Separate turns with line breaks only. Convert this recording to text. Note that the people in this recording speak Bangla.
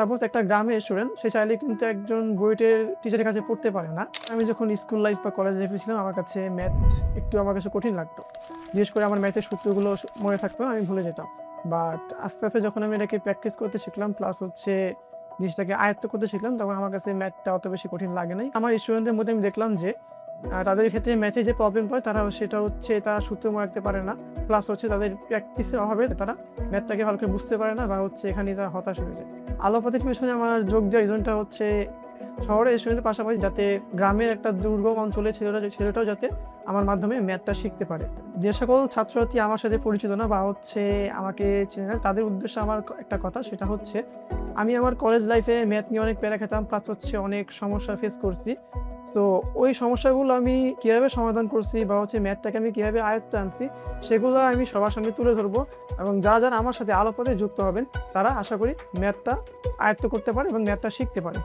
সাপোজ একটা গ্রামের স্টুডেন্ট সে চাইলে কিন্তু একজন বুয়েটের টিচারের কাছে পড়তে পারে না। আমি যখন স্কুল লাইফ বা কলেজ লাইফে ছিলাম আমার কাছে ম্যাথ একটু আমার কাছে কঠিন লাগতো। বিশেষ করে আমার ম্যাথের সূত্রগুলো মনে থাকতো না, আমি ভুলে যেতাম। বাট আস্তে, আস্তে যখন আমি এটাকে প্র্যাকটিস করতে শিখলাম প্লাস হচ্ছে জিনিসটাকে আয়ত্ত করতে শিখলাম তখন আমার কাছে ম্যাথটা অত বেশি কঠিন লাগে নাই। আমার স্টুডেন্টদের মধ্যে আমি দেখলাম যে তাদের ক্ষেত্রে ম্যাথে যে প্রবলেম হয় তারা সেটা হচ্ছে তারা সূত্র মনে রাখতে পারে না। প্লাস হচ্ছে তাদের প্র্যাকটিসের অভাবে তারা ম্যাথটাকে ভালো করে বুঝতে পারে না বা হচ্ছে এখানে তারা হতাশ হয়ে যায়। আলোপাতিক পেছনে আমার যোগ দেওয়ার রিজনটা হচ্ছে শহরের স্টুডেন্টের পাশাপাশি যাতে গ্রামের একটা দুর্গম অঞ্চলে ছেলেটাও যাতে আমার মাধ্যমে ম্যাথটা শিখতে পারে। যে সকল ছাত্রছাত্রী আমার সাথে পরিচিত না বা হচ্ছে আমাকে চেনে না তাদের উদ্দেশ্যে আমার একটা কথা, সেটা হচ্ছে আমি আমার কলেজ লাইফে ম্যাথ নিয়ে অনেক প্যারা খেতাম, প্লাস হচ্ছে অনেক সমস্যা ফেস করছি। তো ওই সমস্যাগুলো আমি কীভাবে সমাধান করছি বা হচ্ছে ম্যাথটাকে আমি কীভাবে আয়ত্তে আনছি সেগুলো আমি সবার সামনে তুলে ধরবো, এবং যারা যারা আমার সাথে আলোপথে যুক্ত হবেন তারা আশা করি ম্যাথটা আয়ত্ত করতে পারে এবং ম্যাথটা শিখতে পারে।